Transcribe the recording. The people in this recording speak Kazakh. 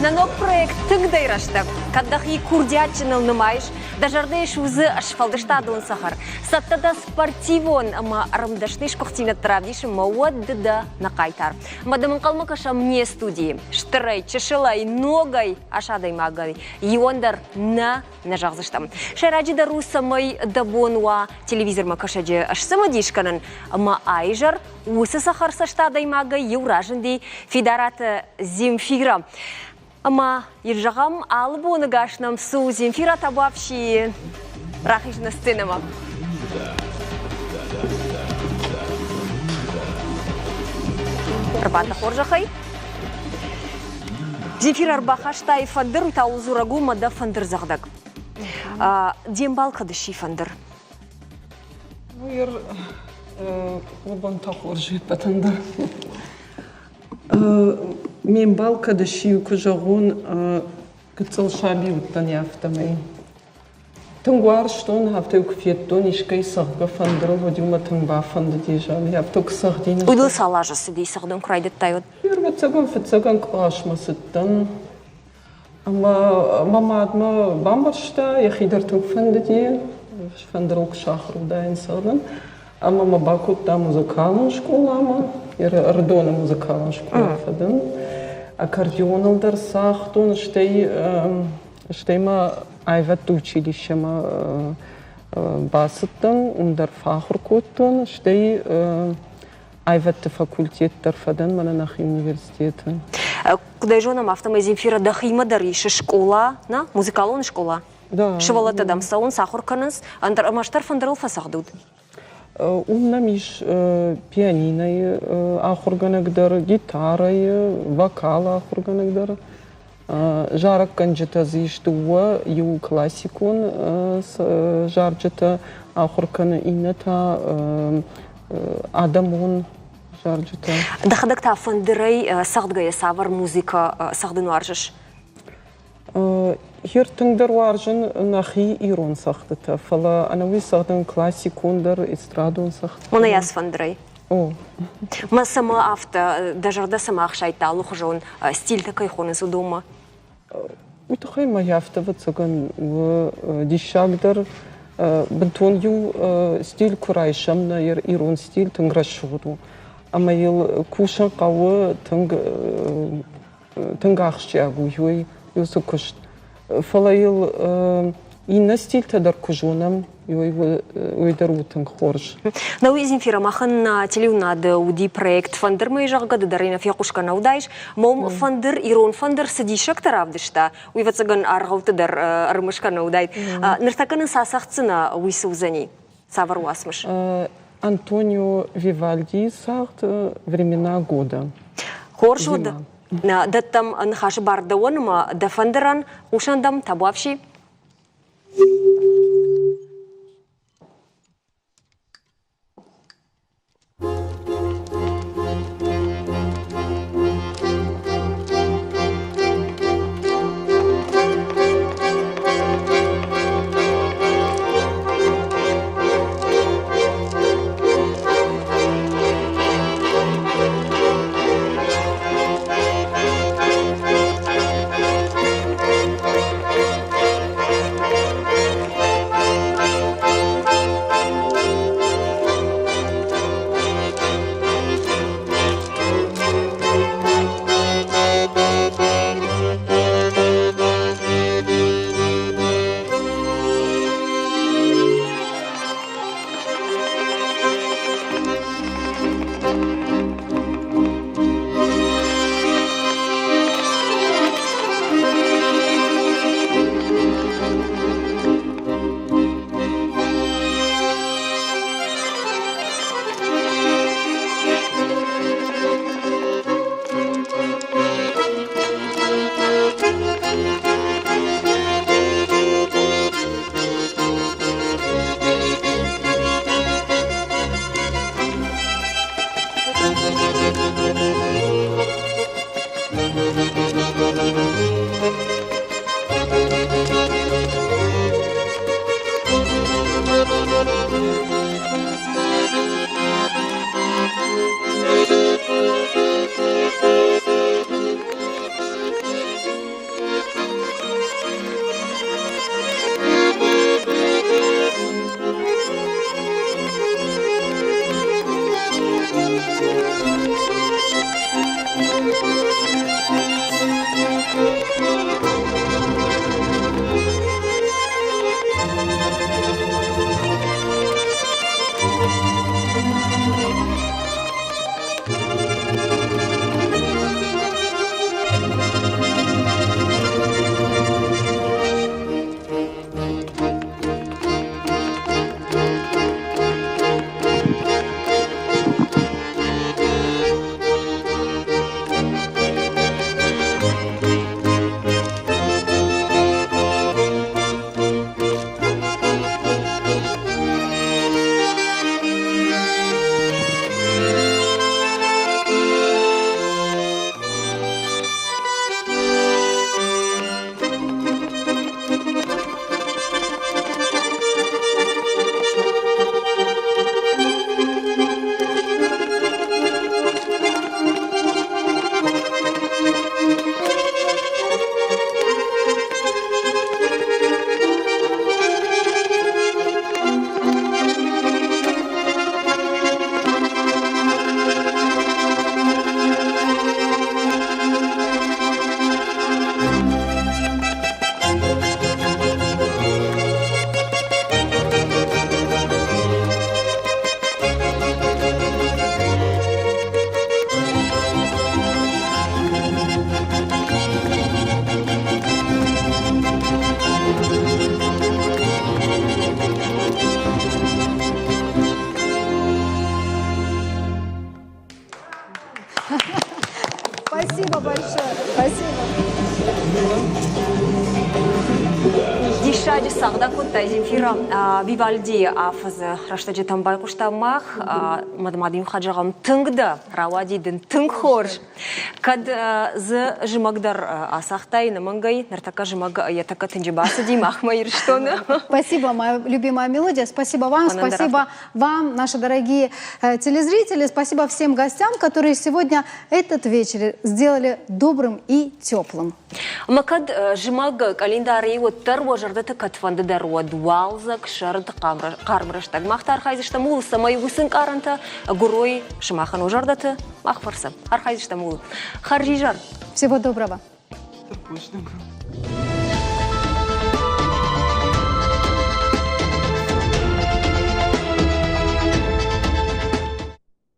Нано проект тыгдай рашты. Каддахи курдячыныл нымайш, дажардайш узы ашфалдыштадуын сахар. Саттада спортивон, ама арымдашныш кухтина травдиш мауаддыда накайтар. Мадамын калмакаша мне студии. Штырай, чешылай, ногай, ашадай магай. Иондар на нажағзыштам. Шайраджида русамай дабонуа телевизор макашаджи ашсамадишканын. Ама айжар усы сахар саштадай магай евражынди федераты Земфира. Ама ержағам алып оны гашнам су Земфира табапши рахишна сценама. Рбата хоржахай. Земфира арбахаштай фандыр утаузурагу мада фандыр зағдаг. Дембал кадыши фандыр. Ер обан тахоржи патандар. Мен балка да шию кожагон кыцыл шаби уттан яфтамай. Тыңгуар штон хафта укфеттон ишкай сағға фандыры водима тыңба фанды дейжал. Яфта кысақ дейін. Уйдыл салажасы дей сағдан құрайды тайот. Ер фетсаган қашмасыттан. Ама мамадма бамбаршта яхидар тың фанды дей. Фандырылк шахрудайын сағдан. Ама мабакутта музыкалын школама. Родона музыкалын школа фадын. Аккордеоналдар сақтон штейма айват училищема басыттан, ундар фахр коттон, штей айватты факультеттар фадан мананахи университетын. Кудай жонам автомай Земфира дахимадар иші школа, музыкалын школа? Да. Шывалаты дамсауын сахыр каныз, андар амаштар фандарыл фасағдуд? Умна миш пианиной ахурганагдар, гитарой, вокал ахурганагдар. Жарак канджетази штуа ю классикон жарджета ахуркана инната адамон жарджета. Дахадакта фандырай сағдгая савар музыка сағдыну аржыш? Hier tungder warjen nachi iron sachtete. Fala anawi sachten klassikonder estradon sacht. Мона яс фандрай. О. Ма сама авто, дажарда сама ахшайта лухжон стиль такой хонес у дома. Утахай ма яфта вацаган в дишагдер бентон ю стиль курайшам на ирон стиль тунграшуду. Амаил кушан кавы тунгахшчагу юй юсу кушт. Фалаил инна стиль тадар кужунам уйдар утын хорж. Науи Земфира махан телеунады уди проект фандыр май жағгады дарина фиякушка наудайш. Мом фандыр, ирон фандыр садишак таравдышта. Уйвацаган арғаутыдар армышка наудайд. Ныртаканын сасақцына уйсы узани. Савар уасмыш. Антонио Вивальди сахт времена года. Хорж воды. Даттам нахашы барды оныма да фандыран ушандам табуапши. Спасибо большое. Спасибо. Дишаджи сагда кутта Земфира Вивальди афаз раштаджи тамбай куштамах мадмадим хаджагам тынгда равадидин тынгхорж кад з жимагдар асахтай намангай нартака жимага ятака тынджибаса димах майрштона. Спасибо, моя любимая мелодия. Спасибо вам, спасибо вам, наши дорогие телезрители. Спасибо всем гостям, которые сегодня этот вечер сделали добрым и теплым. Макад жимаг календарий вот тарвожарда катфанды даруа дуалзак шард кармраштаг махтар хайзиштамул самай вусын каранта гурой шимахан ожардаты махфарса архайзиштамул харжижар. Всего доброго. Это вкусно.